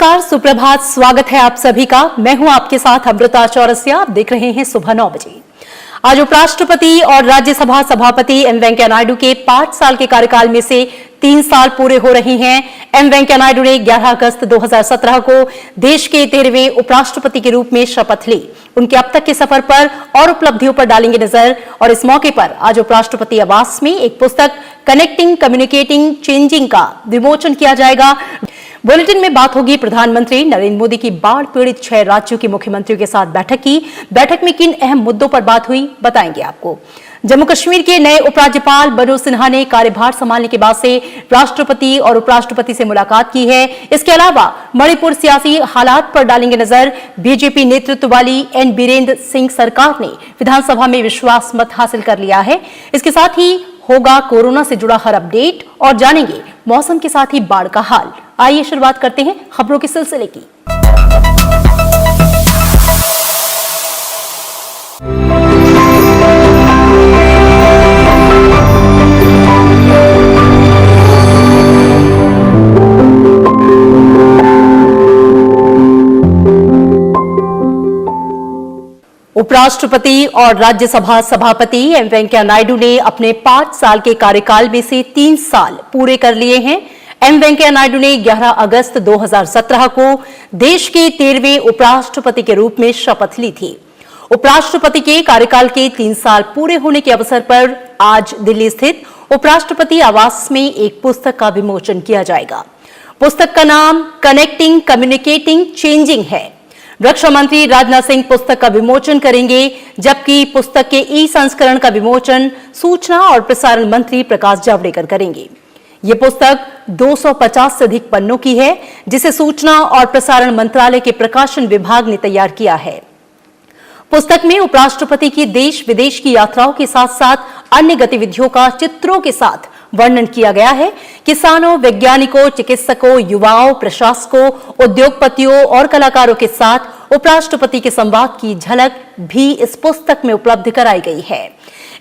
नमस्कार, सुप्रभात, स्वागत है आप सभी का। मैं हूं आपके साथ अमृता चौरसिया। आप देख रहे हैं सुबह 9 बजे। आज उपराष्ट्रपति और राज्यसभा सभापति एम वेंकैया नायडू के 5 साल के कार्यकाल में से 3 साल पूरे हो रहे हैं। एम वेंकैया नायडू ने 11 अगस्त 2017 को देश के 13वें उपराष्ट्रपति के रूप में शपथ ली। उनके अब तक के सफर पर और उपलब्धियों पर डालेंगे नजर और इस मौके पर आज उपराष्ट्रपति आवास में एक पुस्तक कनेक्टिंग, कम्युनिकेटिंग, चेंजिंग का विमोचन किया जाएगा। बुलेटिन में बात होगी प्रधानमंत्री नरेंद्र मोदी की बाढ़ पीड़ित 6 राज्यों के मुख्यमंत्रियों के साथ बैठक में किन अहम मुद्दों पर बात हुई बताएंगे आपको। जम्मू कश्मीर के नए उपराज्यपाल मनोज सिन्हा ने कार्यभार संभालने के बाद से राष्ट्रपति और उपराष्ट्रपति से मुलाकात की है। इसके अलावा मणिपुर सियासी हालात पर डालेंगे नजर। बीजेपी नेतृत्व वाली एन बीरेंद्र सिंह सरकार ने विधानसभा में विश्वास मत हासिल कर लिया है। इसके साथ ही होगा कोरोना से जुड़ा हर अपडेट और जानेंगे मौसम के साथ ही बाढ़ का हाल। आइए शुरुआत करते हैं खबरों के सिलसिले की। उपराष्ट्रपति और राज्यसभा सभापति एम वेंकैया नायडू ने अपने 5 साल के कार्यकाल में से 3 साल पूरे कर लिए हैं। एम वेंकैया नायडू ने 11 अगस्त 2017 को देश के 13वें उपराष्ट्रपति के रूप में शपथ ली थी। उपराष्ट्रपति के कार्यकाल के 3 साल पूरे होने के अवसर पर आज दिल्ली स्थित उपराष्ट्रपति आवास में एक पुस्तक का विमोचन किया जाएगा। पुस्तक का नाम कनेक्टिंग, कम्युनिकेटिंग, चेंजिंग है। रक्षा मंत्री राजनाथ सिंह पुस्तक का विमोचन करेंगे, जबकि पुस्तक के ई-संस्करण का विमोचन सूचना और प्रसारण मंत्री प्रकाश जावड़ेकर करेंगे। ये पुस्तक 250 से अधिक पन्नों की है, जिसे सूचना और प्रसारण मंत्रालय के प्रकाशन विभाग ने तैयार किया है। पुस्तक में उपराष्ट्रपति की देश विदेश की यात्राओं के साथ साथ अन्य गतिविधियों का चित्रों के साथ वर्णन किया गया है। किसानों, वैज्ञानिकों, चिकित्सकों, युवाओं, प्रशासकों, उद्योगपतियों और कलाकारों के साथ उपराष्ट्रपति के संवाद की झलक भी इस पुस्तक में उपलब्ध कराई गई है।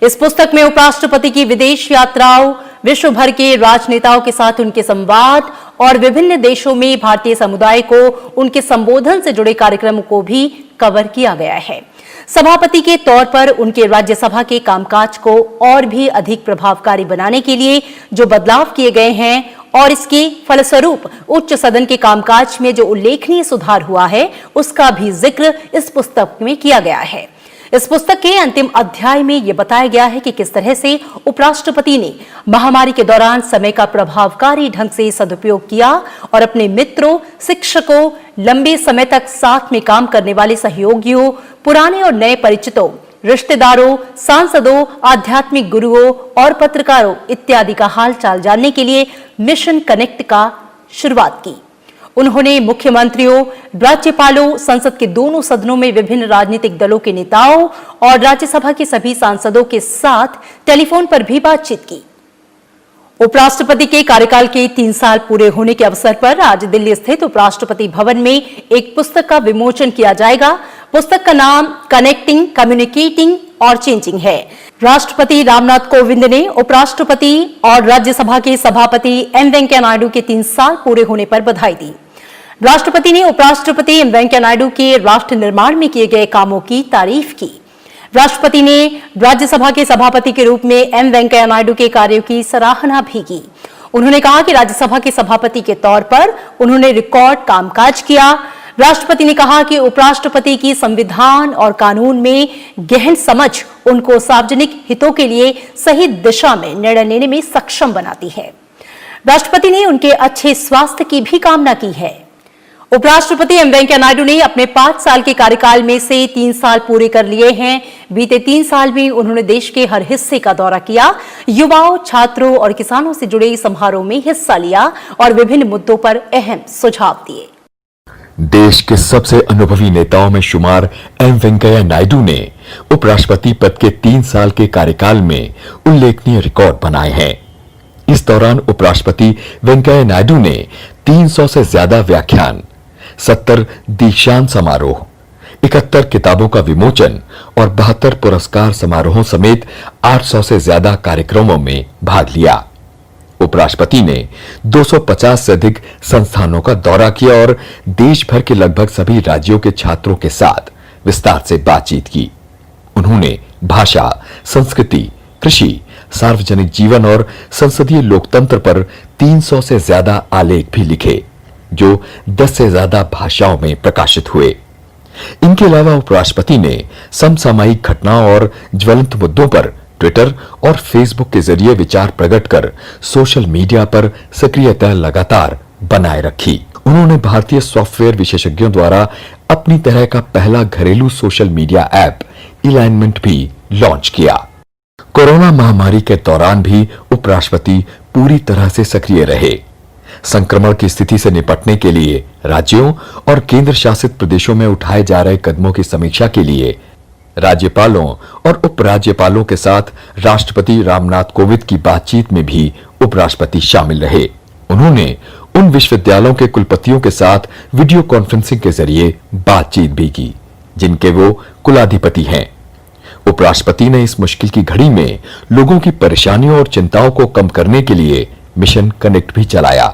इस पुस्तक में उपराष्ट्रपति की विदेश यात्राओं, विश्व भर के राजनेताओं के साथ उनके संवाद और विभिन्न देशों में भारतीय समुदाय को उनके संबोधन से जुड़े कार्यक्रमों को भी कवर किया गया है। सभापति के तौर पर उनके राज्यसभा के कामकाज को और भी अधिक प्रभावकारी बनाने के लिए जो बदलाव किए गए हैं और इसके फलस्वरूप उच्च सदन के कामकाज में जो उल्लेखनीय सुधार हुआ है, उसका भी जिक्र इस पुस्तक में किया गया है। इस पुस्तक के अंतिम अध्याय में यह बताया गया है कि किस तरह से उपराष्ट्रपति ने महामारी के दौरान समय का प्रभावकारी ढंग से सदुपयोग किया और अपने मित्रों, शिक्षकों, लंबे समय तक साथ में काम करने वाले सहयोगियों, पुराने और नए परिचितों, रिश्तेदारों, सांसदों, आध्यात्मिक गुरुओं और पत्रकारों इत्यादि का हालचाल जानने के लिए मिशन कनेक्ट का शुरुआत की। उन्होंने मुख्यमंत्रियों, राज्यपालों, संसद के दोनों सदनों में विभिन्न राजनीतिक दलों के नेताओं और राज्यसभा के सभी सांसदों के साथ टेलीफोन पर भी बातचीत की। उपराष्ट्रपति के कार्यकाल के 3 साल पूरे होने के अवसर पर आज दिल्ली स्थित उपराष्ट्रपति भवन में एक पुस्तक का विमोचन किया जाएगा। पुस्तक का नाम कनेक्टिंग, कम्युनिकेटिंग और चेंजिंग है। राष्ट्रपति रामनाथ कोविंद ने उपराष्ट्रपति और राज्यसभा के सभापति एम वेंकैया नायडू के 3 साल पूरे होने पर बधाई दी। राष्ट्रपति ने उपराष्ट्रपति एम वेंकैया नायडू के राष्ट्र निर्माण में किए गए कामों की तारीफ की। राष्ट्रपति ने राज्यसभा के सभापति के रूप में एम वेंकैया नायडू के कार्यों की सराहना भी की। उन्होंने कहा कि राज्यसभा के सभापति के तौर पर उन्होंने रिकॉर्ड कामकाज किया। राष्ट्रपति ने कहा कि उपराष्ट्रपति की संविधान और कानून में गहन समझ उनको सार्वजनिक हितों के लिए सही दिशा में निर्णय लेने में सक्षम बनाती है। राष्ट्रपति ने उनके अच्छे स्वास्थ्य की भी कामना की है। उपराष्ट्रपति एम वेंकैया नायडू ने अपने 5 साल के कार्यकाल में से 3 साल पूरे कर लिए हैं। बीते 3 साल में उन्होंने देश के हर हिस्से का दौरा किया, युवाओं, छात्रों और किसानों से जुड़े समारोह में हिस्सा लिया और विभिन्न मुद्दों पर अहम सुझाव दिए। देश के सबसे अनुभवी नेताओं में शुमार एम वेंकैया नायडू ने उपराष्ट्रपति पद के 3 साल के कार्यकाल में उल्लेखनीय रिकॉर्ड बनाए हैं। इस दौरान उपराष्ट्रपति वेंकैया नायडू ने 300 से ज्यादा व्याख्यान, 70 दीक्षांत समारोह, 71 किताबों का विमोचन और 72 पुरस्कार समारोहों समेत 800 से ज्यादा कार्यक्रमों में भाग लिया। उपराष्ट्रपति ने 250 से अधिक संस्थानों का दौरा किया और देश भर के लगभग सभी राज्यों के छात्रों के साथ विस्तार से बातचीत की। उन्होंने भाषा, संस्कृति, कृषि, सार्वजनिक जीवन और संसदीय लोकतंत्र पर 300 से ज्यादा आलेख भी लिखे, जो 10 से ज्यादा भाषाओं में प्रकाशित हुए। इनके अलावा उपराष्ट्रपति ने समसामयिक घटनाओं और ज्वलंत मुद्दों पर ट्विटर और फेसबुक के जरिए विचार प्रकट कर सोशल मीडिया पर सक्रियता लगातार बनाए रखी। उन्होंने भारतीय सॉफ्टवेयर विशेषज्ञों द्वारा अपनी तरह का पहला घरेलू सोशल मीडिया ऐप अलाइनमेंट भी लॉन्च किया। कोरोना महामारी के दौरान भी उपराष्ट्रपति पूरी तरह से सक्रिय रहे। संक्रमण की स्थिति से निपटने के लिए राज्यों और केंद्र शासित प्रदेशों में उठाए जा रहे कदमों की समीक्षा के लिए राज्यपालों और उपराज्यपालों के साथ राष्ट्रपति रामनाथ कोविंद की बातचीत में भी उपराष्ट्रपति शामिल रहे। उन्होंने उन विश्वविद्यालयों के कुलपतियों के साथ वीडियो कॉन्फ्रेंसिंग के जरिए बातचीत भी की, जिनके वो कुलाधिपति हैं। उपराष्ट्रपति ने इस मुश्किल की घड़ी में लोगों की परेशानियों और चिंताओं को कम करने के लिए मिशन कनेक्ट भी चलाया।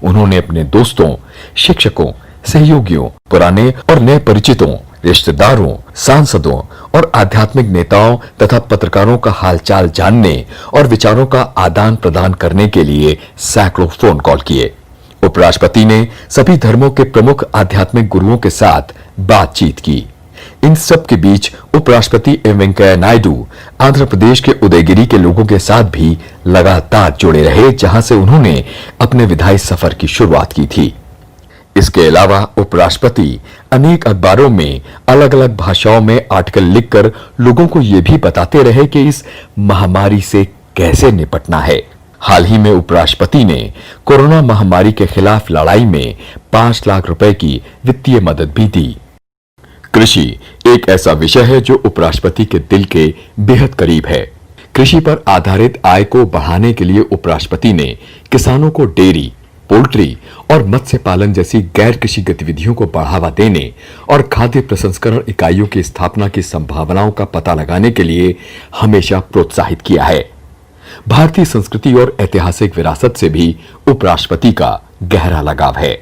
उन्होंने अपने दोस्तों, शिक्षकों, सहयोगियों, पुराने और नए परिचितों, रिश्तेदारों, सांसदों और आध्यात्मिक नेताओं तथा पत्रकारों का हालचाल जानने और विचारों का आदान प्रदान करने के लिए सैकड़ों फोन कॉल किए। उपराष्ट्रपति ने सभी धर्मों के प्रमुख आध्यात्मिक गुरुओं के साथ बातचीत की। इन सब के बीच उपराष्ट्रपति एम वेंकैया नायडू आंध्र प्रदेश के उदयगिरी के लोगों के साथ भी लगातार जुड़े रहे, जहां से उन्होंने अपने विधायी सफर की शुरुआत की थी। इसके अलावा उपराष्ट्रपति अनेक अखबारों में अलग अलग भाषाओं में आर्टिकल लिखकर लोगों को यह भी बताते रहे कि इस महामारी से कैसे निपटना है। हाल ही में उपराष्ट्रपति ने कोरोना महामारी के खिलाफ लड़ाई में 5 लाख रुपए की वित्तीय मदद भी दी। कृषि एक ऐसा विषय है जो उपराष्ट्रपति के दिल के बेहद करीब है। कृषि पर आधारित आय को बढ़ाने के लिए उपराष्ट्रपति ने किसानों को डेयरी, पोल्ट्री और मत्स्य पालन जैसी गैर कृषि गतिविधियों को बढ़ावा देने और खाद्य प्रसंस्करण इकाइयों की स्थापना की संभावनाओं का पता लगाने के लिए हमेशा प्रोत्साहित किया है। भारतीय संस्कृति और ऐतिहासिक विरासत से भी उपराष्ट्रपति का गहरा लगाव है।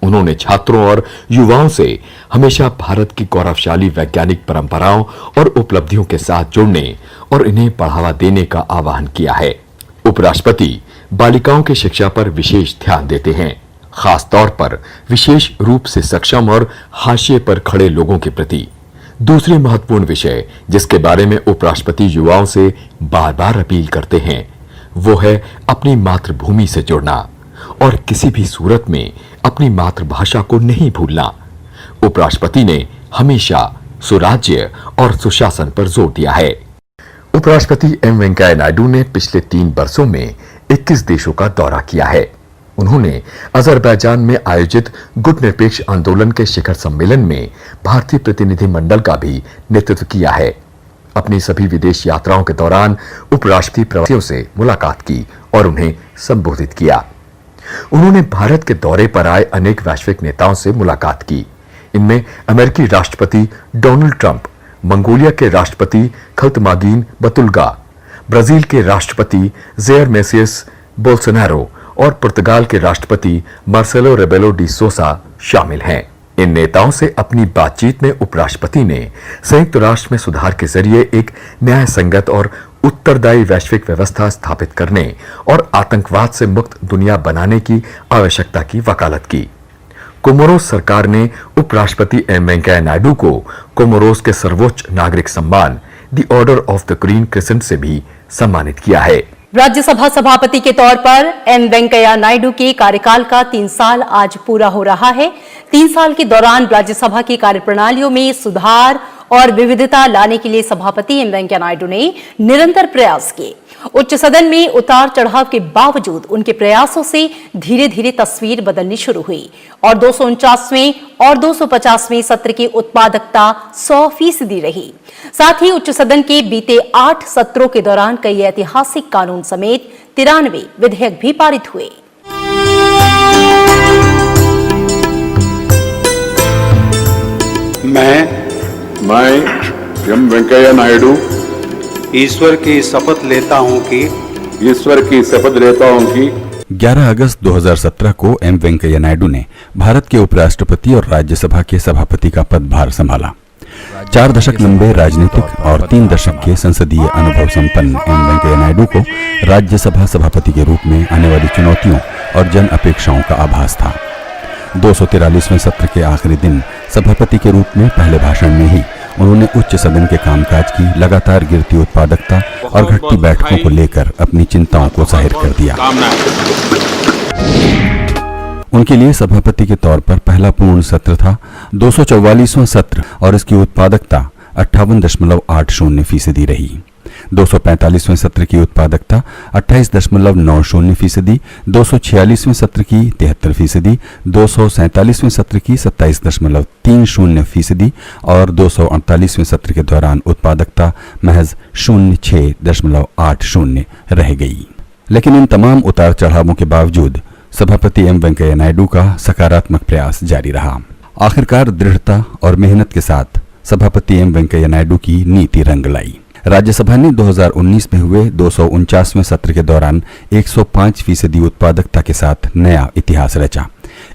उन्होंने छात्रों और युवाओं से हमेशा भारत की गौरवशाली वैज्ञानिक परंपराओं और उपलब्धियों के साथ जुड़ने और इन्हें बढ़ावा देने का आह्वान किया है। उपराष्ट्रपति बालिकाओं की शिक्षा पर विशेष ध्यान देते हैं, खास तौर पर विशेष रूप से सक्षम और हाशिए पर खड़े लोगों के प्रति। दूसरी महत्वपूर्ण विषय जिसके बारे में उपराष्ट्रपति युवाओं से बार-बार अपील करते हैं, वो है अपनी मातृभूमि से जुड़ना और किसी भी सूरत में अपनी मातृभाषा को नहीं भूलना। उपराष्ट्रपति ने हमेशा सुराज्य और सुशासन पर जोर दिया है। उपराष्ट्रपति एम वेंकैया नायडू ने पिछले 3 वर्षों में 21 देशों का दौरा किया है। उन्होंने अजरबैजान में आयोजित गुट निरपेक्ष आंदोलन के शिखर सम्मेलन में भारतीय प्रतिनिधिमंडल का भी नेतृत्व किया है। अपनी सभी विदेश यात्राओं के दौरान उपराष्ट्रपति प्रवासियों से मुलाकात की और उन्हें संबोधित किया। उन्होंने भारत के दौरे पर आए अनेक वैश्विक नेताओं से मुलाकात की। इनमें अमेरिकी राष्ट्रपति डोनाल्ड ट्रंप, मंगोलिया के राष्ट्रपति खल्तमागीन बतुल्गा, ब्राजील के राष्ट्रपति जेयर मेसियस बोल्सोनारो और पुर्तगाल के राष्ट्रपति मार्सेलो रेबेलो डी सोसा शामिल हैं। इन नेताओं से अपनी बातचीत में उपराष्ट्रपति ने संयुक्त राष्ट्र में सुधार के जरिए एक न्याय संगत और उत्तरदायी वैश्विक व्यवस्था स्थापित करने और आतंकवाद से मुक्त दुनिया बनाने की आवश्यकता की वकालत की। कोमोरोस सरकार ने उपराष्ट्रपति एम वेंकैया नायडू को कोमोरोस के सर्वोच्च नागरिक सम्मान the order of the green crescent से भी सम्मानित किया है। राज्यसभा सभापति के तौर पर एम वेंकैया नायडू के कार्यकाल का 3 साल आज पूरा हो रहा है। 3 साल के दौरान राज्यसभा की कार्यप्रणालियों में सुधार और विविधता लाने के लिए सभापति एम वेंकैया नायडू ने निरंतर प्रयास किए। उच्च सदन में उतार चढ़ाव के बावजूद उनके प्रयासों से धीरे धीरे तस्वीर बदलनी शुरू हुई और 249वें और 250वें सत्र की उत्पादकता 100% रही। साथ ही उच्च सदन के बीते 8 सत्रों के दौरान कई ऐतिहासिक कानून समेत 93 विधेयक भी पारित हुए। मैं एम वेंकैया नायडू ईश्वर की शपथ लेता हूं कि ईश्वर की शपथ लेता हूं कि 11 अगस्त 2017 को एम वेंकैया नायडू ने भारत के उपराष्ट्रपति और राज्यसभा के सभापति का पदभार संभाला। 4 दशक लंबे राजनीतिक और 3 दशक के संसदीय अनुभव संपन्न एम वेंकैया नायडू को राज्यसभा सभापति के रूप में आने वाली चुनौतियों और जन अपेक्षाओं का आभास था। 243वें सत्र के आखिरी दिन सभापति के रूप में पहले भाषण में ही उन्होंने उच्च सदन के कामकाज की लगातार गिरती उत्पादकता और घटती बैठकों को लेकर अपनी चिंताओं को जाहिर कर दिया। उनके लिए सभापति के तौर पर पहला पूर्ण सत्र था 244वां सत्र और इसकी उत्पादकता 58.80% रही। 245वें सत्र की उत्पादकता 28.90%, 246वें सत्र की 73%, 247वें सत्र की 27.30% और 248वें सत्र के दौरान उत्पादकता महज 06.80 रह गई। लेकिन इन तमाम उतार चढ़ावों के बावजूद सभापति एम वेंकैया नायडू का सकारात्मक प्रयास जारी रहा। आखिरकार दृढ़ता और मेहनत के साथ सभापति एम वेंकैया नायडू की नीति रंग लाई। राज्यसभा ने 2019 में हुए 249वें सत्र के दौरान 105% उत्पादकता के साथ नया इतिहास रचा।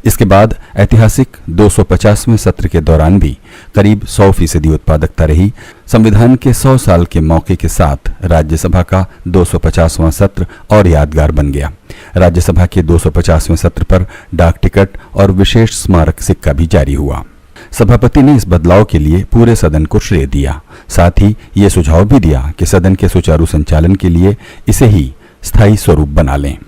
इसके बाद ऐतिहासिक 250वें सत्र के दौरान भी करीब 100% उत्पादकता रही। संविधान के 100 साल के मौके के साथ राज्यसभा का 250वां सत्र और यादगार बन गया। राज्यसभा के 250वें सत्र पर डाक टिकट और विशेष स्मारक सिक्का भी जारी हुआ। सभापति ने इस बदलाव के लिए पूरे सदन को श्रेय दिया। साथ ही ये सुझाव भी दिया कि सदन के सुचारू संचालन के लिए इसे ही स्थायी स्वरूप बना लें।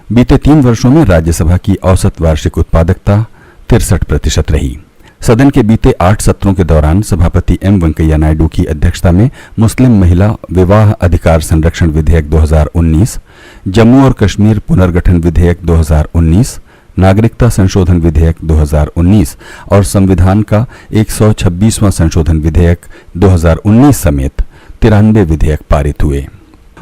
बीते 3 वर्षों में राज्यसभा की औसत वार्षिक उत्पादकता 63% रही। सदन के बीते 8 सत्रों के दौरान सभापति एम वेंकैया नायडू की अध्यक्षता में मुस्लिम महिला विवाह अधिकार संरक्षण विधेयक 2019, जम्मू और कश्मीर पुनर्गठन विधेयक 2019, नागरिकता संशोधन विधेयक 2019 और संविधान का 126वां संशोधन विधेयक 2019 समेत 93 विधेयक पारित हुए।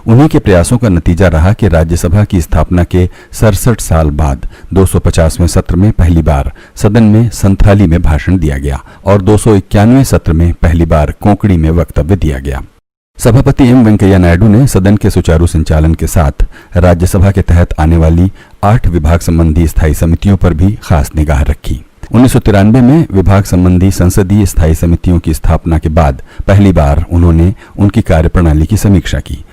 उन्हीं के प्रयासों का नतीजा रहा कि राज्यसभा की स्थापना के 67 साल बाद 250वें सत्र में पहली बार सदन में संथाली में भाषण दिया गया और 291वें सत्र में पहली बार कोंकणी में वक्तव्य दिया गया। सभापति एम वेंकैया नायडू ने सदन के सुचारू संचालन के साथ राज्यसभा के तहत आने वाली 8 विभाग संबंधी स्थायी समितियों पर भी खास निगाह रखी। 1993 में विभाग संबंधी संसदीय स्थायी समितियों की स्थापना के बाद पहली बार उन्होंने उनकी कार्यप्रणाली की समीक्षा की